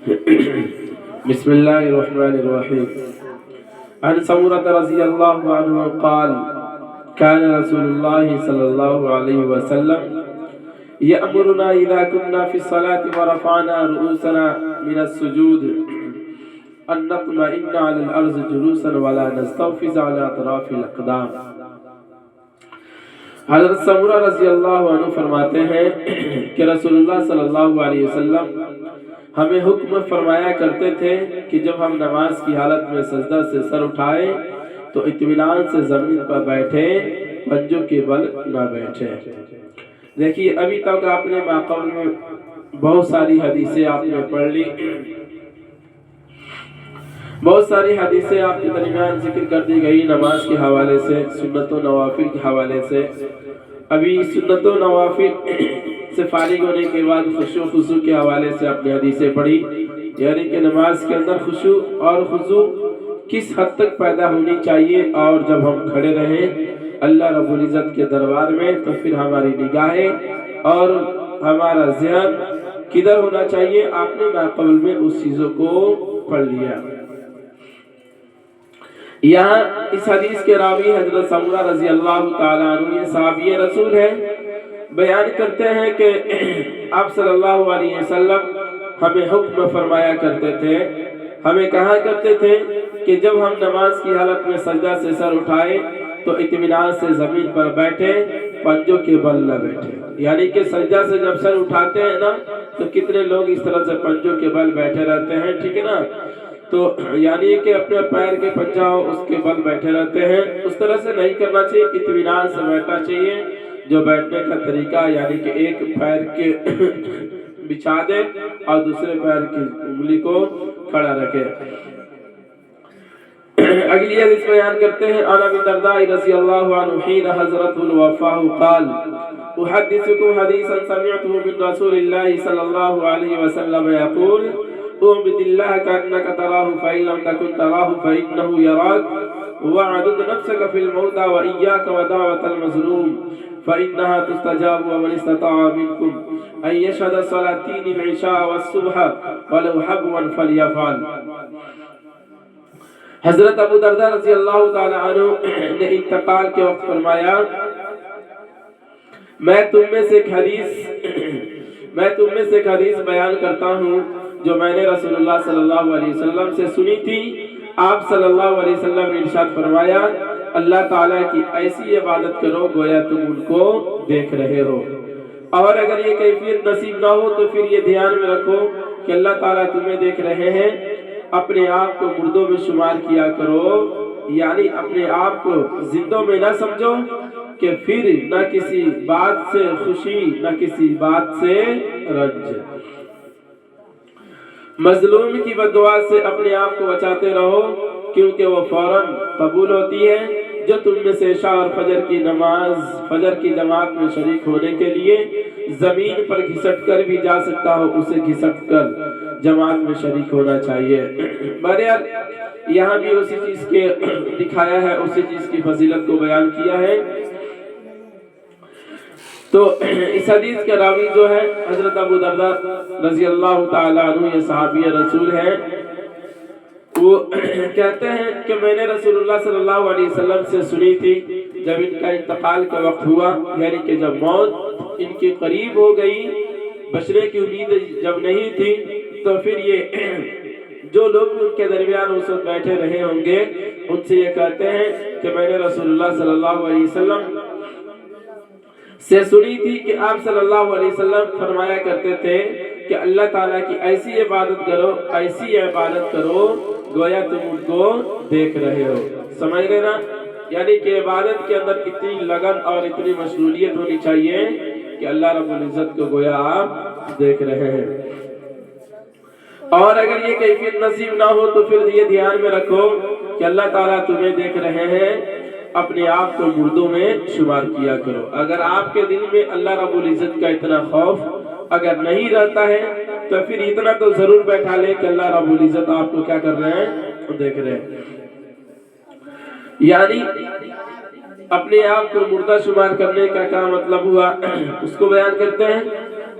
بسم الله الرحمن الرحيم. عن سمرة رضي الله عنه قال كان رسول الله صلى الله عليه وسلم يأمرنا إذا كنا في الصلاة ورفعنا رؤوسنا من السجود أن نطمئن على الأرض جلوسا ولا نستوفز على أطراف الأقدام. حضرت سمرہ رضی اللہ عنہ فرماتے ہیں کہ رسول اللہ صلی اللہ علیہ وسلم ہمیں حکم فرمایا کرتے تھے کہ جب ہم نماز کی حالت میں سجدہ سے سر اٹھائیں تو اطمینان سے زمین پر بیٹھیں، پنجوں کے بل نہ بیٹھیں. دیکھیے ابھی تک آپ نے ماقبل میں بہت ساری حدیثیں آپ نے پڑھ لی، بہت ساری حدیثیں آپ کے درمیان ذکر کر دی گئی نماز کے حوالے سے، سنت و نوافل کے حوالے سے. ابھی سنت و نوافل سے فارغ ہونے کے بعد خشوع خضوع کے حوالے سے اپنی حدیثیں پڑھی، یعنی کہ نماز کے اندر خشوع اور خضوع کس حد تک پیدا ہونی چاہیے، اور جب ہم کھڑے رہیں اللہ رب العزت کے دربار میں تو پھر ہماری نگاہیں اور ہمارا ذہن کدھر ہونا چاہیے. آپ نے ماقبل میں اس چیزوں کو پڑھ لیا. یہاں اس حدیث کے راوی حضرت سمرہ رضی اللہ تعالیٰ عنہ، یہ صحابی رسول ہے، بیان کرتے ہیں کہ آپ صلی اللہ علیہ وسلم ہمیں حکم فرمایا کرتے تھے، ہمیں کہا کرتے تھے کہ جب ہم نماز کی حالت میں سجدہ سے سر اٹھائیں تو اطمینان سے زمین پر بیٹھیں، پنجوں کے بل نہ بیٹھیں. یعنی کہ سجدہ سے جب سر اٹھاتے ہیں نا تو کتنے لوگ اس طرح سے پنجوں کے بل بیٹھے رہتے ہیں، ٹھیک ہے نا. تو یعنی کہ اپنے پیر کے پنجہ اس کے بل بیٹھے رہتے ہیں، اس طرح سے نہیں کرنا چاہیے، اطمینان سے بیٹھنا چاہیے. جو بیٹھنے کا طریقہ یعنی کہ ایک پیر کے بچھا دے اور دوسرے پیر کی انگلی کو کھڑا رکھے. اگلی حدیث بیان کرتے ہیں عن ابی الدرداء رضی اللہ عنہ حين حضرت الوفاة قال احدثكم حديثا سمعته من رسول الله صلى الله عليه وسلم يقول اعبد الله كأنك تراه فإن لم تكن تراه فإنه يراك واعبد نفسك في الموتى وإياك ودعوة المظلوم فإنها تستجاب ومن استطاع منكم أن يشهد الصلاتين العشاء والصبح ولو حبوا فليفعل. حضرت ابو درداء رضی اللہ تعالی عنہ نے انتقال کے وقت فرمایا میں تم میں سے ایک حدیث بیان کرتا ہوں جو میں نے رسول اللہ صلی اللہ علیہ وسلم سے سنی تھی. آپ صلی اللہ علیہ وسلم نے ارشاد فرمایا اللہ تعالیٰ کی ایسی عبادت کرو گویا تم ان کو دیکھ رہے ہو، اور اگر یہ کیفیت نصیب نہ ہو تو پھر یہ دھیان میں رکھو کہ اللہ تعالیٰ تمہیں دیکھ رہے ہیں. اپنے آپ کو مردوں میں شمار کیا کرو، یعنی اپنے آپ کو زندوں میں نہ سمجھو کہ پھر نہ کسی بات سے خوشی نہ کسی بات سے رنج. مظلوم کی بددعا سے اپنے آپ کو بچاتے رہو کیونکہ وہ فوراً قبول ہوتی ہے. جو تم میں سے عشاء اور فجر کی جماعت میں شریک ہونے کے لیے زمین پر گھسٹ کر بھی جا سکتا ہو اسے گھسٹ کر جماعت میں شریک ہونا چاہیے. بہرحال یہاں بھی اسی چیز کے دکھایا ہے، اسی چیز کی فضیلت کو بیان کیا ہے. تو اس حدیث کے راوی جو ہے حضرت ابو درداء رضی اللہ تعالی عنہ، یہ صحابی رسول ہیں، وہ کہتے ہیں کہ میں نے رسول اللہ صلی اللہ علیہ وسلم سے سنی تھی جب ان کا انتقال کا وقت ہوا، یعنی کہ جب موت ان کے قریب ہو گئی، بچنے کی امید جب نہیں تھی، تو پھر یہ جو لوگ ان کے درمیان اس وقت بیٹھے رہے ہوں گے ان سے یہ کہتے ہیں کہ میں نے رسول اللہ صلی اللہ علیہ وسلم سے سنی تھی کہ آپ صلی اللہ علیہ وسلم فرمایا کرتے تھے کہ اللہ تعالیٰ کی ایسی عبادت کرو گویا تم ان کو دیکھ رہے ہو. سمجھ رہے نا؟ یعنی کہ عبادت کے اندر اتنی لگن اور اتنی مشغولیت ہونی چاہیے کہ اللہ رب العزت کو گویا آپ دیکھ رہے ہیں. اور اگر یہ کیفیت نصیب نہ ہو تو پھر یہ دھیان میں رکھو کہ اللہ تعالیٰ تمہیں دیکھ رہے ہیں، اپنے آپ کو مردوں میں شمار کیا کرو. اگر آپ کے دل میں اللہ رب العزت کا اتنا خوف اگر نہیں رہتا ہے تو پھر اتنا تو ضرور بیٹھا لے کہ اللہ رب العزت آپ کو کیا کر رہے ہیں، دیکھ رہے ہیں. یعنی اپنے آپ کو مردہ شمار کرنے کا کیا مطلب ہوا اس کو بیان کرتے ہیں.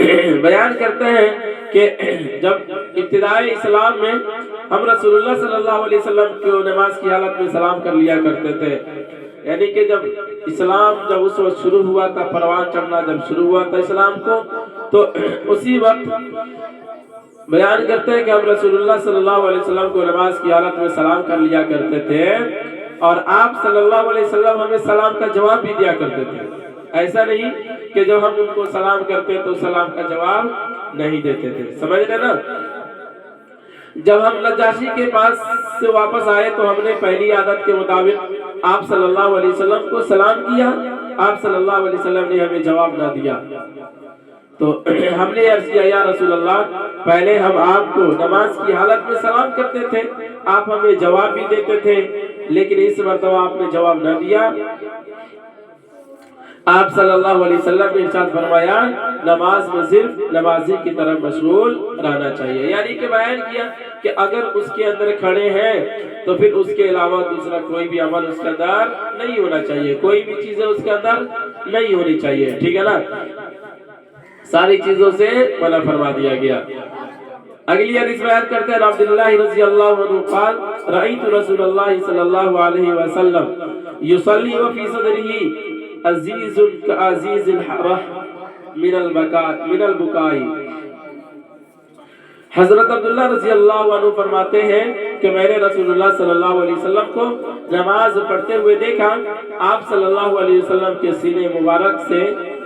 بیان کرتے ہیں کہ جب ابتدائی اسلام میں ہم رسول اللہ صلی اللہ علیہ وسلم کو نماز کی حالت میں سلام کر لیا کرتے تھے، یعنی کہ جب اسلام جب اس وقت شروع ہوا تھا، پروان چڑھنا جب شروع ہوا تھا اسلام کو، تو اسی وقت بیان کرتے ہیں کہ ہم رسول اللہ صلی اللہ علیہ وسلم کو نماز کی حالت میں سلام کر لیا کرتے تھے، اور آپ صلی اللہ علیہ وسلم ہمیں سلام کا جواب بھی دیا کرتے تھے۔ ایسا نہیں کہ جب ہم ان کو سلام کرتے تو سلام کا جواب نہیں دیتے تھے، سمجھ رہے نا؟ جب ہم نجاشی کے پاس سے واپس آئے تو ہم نے پہلی عادت کے مطابق آپ صلی اللہ علیہ وسلم کو سلام کیا، آپ صلی اللہ علیہ وسلم نے ہمیں جواب نہ دیا، تو ہم نے عرض کیا یا رسول اللہ پہلے ہم آپ کو نماز کی حالت میں سلام کرتے تھے، آپ ہمیں جواب بھی دیتے تھے، لیکن اس مرتبہ آپ نے جواب نہ دیا۔ آپ صلی اللہ علیہ وسلم نے ارشاد فرمایا نماز میں صرف نمازی کی طرف مشغول رہنا چاہیے، یعنی کہ بیان کیا کہ اگر اس کے اندر کھڑے ہیں تو پھر اس کے علاوہ دوسرا کوئی بھی عمل اس کے اندر نہیں ہونا چاہیے، کوئی بھی چیزیں اس کے اندر نہیں ہونی چاہیے، ٹھیک ہے نا؟ ساری چیزوں سے منع فرما دیا گیا۔ اگلی حدیث بیان کرتے ہیں عبداللہ رضی اللہ عنہ قال رأیت رسول اللہ صلی اللہ علیہ وسلم یصلی وفی صدرہ عزیز کعزیز الحرہ من البکائی۔ حضرت عبداللہ رضی اللہ عنہ فرماتے ہیں کہ میں نے رسول اللہ صلی اللہ علیہ وسلم کو نماز پڑھتے ہوئے دیکھا، آپ صلی اللہ علیہ وسلم کے سینے مبارک سے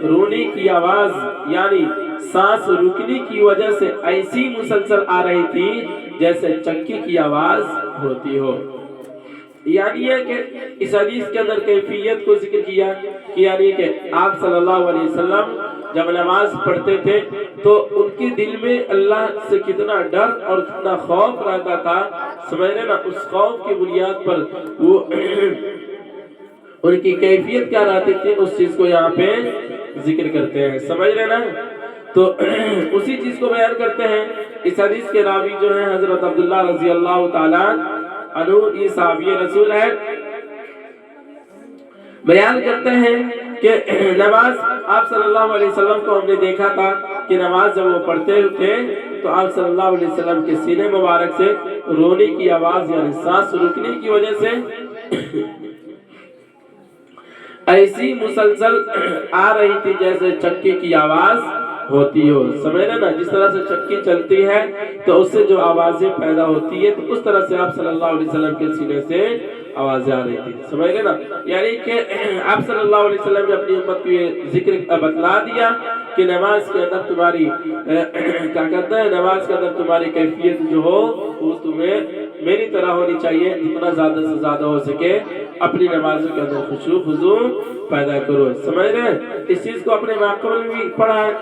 رونے کی آواز یعنی سانس رکنے کی وجہ سے ایسی مسلسل آ رہی تھی جیسے چکی کی آواز ہوتی ہو۔ یعنی یہ کہ اس حدیث کے اندر کیفیت کو ذکر کیا کہ یعنی کہ آپ صلی اللہ علیہ وسلم جب نماز پڑھتے تھے تو ان کے دل میں اللہ سے کتنا ڈر اور کتنا خوف رہتا تھا، سمجھ رہے نا؟ اس خوف کی بنیاد پر وہ ان کی کیفیت کیا رہتی تھی اس چیز کو یہاں پہ ذکر کرتے ہیں، سمجھ رہے نا؟ تو اسی چیز کو بیان کرتے ہیں۔ اس حدیث کے راوی جو ہیں حضرت عبداللہ رضی اللہ تعالیٰ عنہ، یہ صحابی رسول ہے، بیان کرتے ہیں کہ نماز آپ صلی اللہ علیہ وسلم کو ہم نے دیکھا تھا کہ نماز جب وہ پڑھتے تھے تو آپ صلی اللہ علیہ وسلم کے سینے مبارک سے رونے کی آواز یعنی سانس رکنے کی وجہ سے ایسی مسلسل آ رہی تھی جیسے چکی کی آواز ہوتی ہو، سمجھ رہے نا؟ جس طرح سے چکی چلتی ہے تو اس سے جو آوازیں پیدا ہوتی ہے تو اس طرح سے آپ صلی اللہ علیہ وسلم کے سینے سے آوازیں آ رہی تھی، سمجھ رہے نا؟ یعنی کہ آپ صلی اللہ علیہ وسلم نے اپنی امت کو یہ ذکر بتلا دیا کہ نماز کے اندر تمہاری کیا کہتے ہیں، نماز کے اندر تمہاری کیفیت جو ہو وہ تمہیں میری طرح ہونی چاہیے، جتنا زیادہ سے زیادہ ہو سکے اپنی نمازوں کے اندر خشوع خضوع پیدا کرو، سمجھ رہے ہیں؟ اس چیز کو اپنے ماقبل میں بھی پڑھا ہے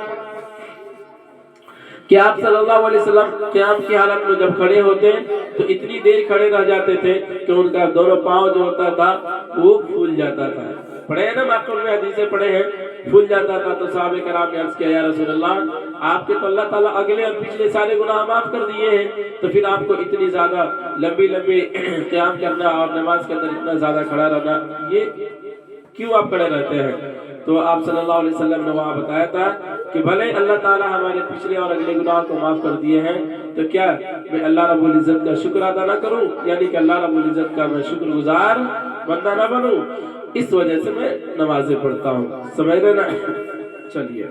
کہ آپ صلی اللہ علیہ وسلم قیام کی حالت میں جب کھڑے ہوتے تو اتنی دیر کھڑے رہ جاتے تھے کہ ان کا دونوں پاؤں جو ہوتا تھا وہ پھول جاتا تھا، پڑھے ہیں نا ماقبل میں حدیثیں پڑھے ہیں، پھول جاتا تھا۔ تو صحابہ کرام نے عرض کیا یا رسول اللہ آپ کے تو اللہ تعالیٰ اگلے اور پچھلے سارے گناہ معاف کر دیے ہیں، تو پھر آپ کو اتنی زیادہ لمبی قیام کرنا اور نماز کے اندر اتنا زیادہ کھڑا رہنا یہ کیوں آپ کھڑے رہتے ہیں؟ تو آپ صلی اللہ علیہ وسلم نے وہاں بتایا تھا کہ بھلے اللہ تعالیٰ ہمارے پچھلے اور اگلے گناہ کو معاف کر دیے ہیں تو کیا میں اللہ رب العزت کا شکر ادا نہ کروں، یعنی کہ اللہ رب العزت کا میں شکر گزار بندہ نہ بنوں، اس وجہ سے میں نمازیں پڑھتا ہوں، سمجھ رہے نا؟ چلیے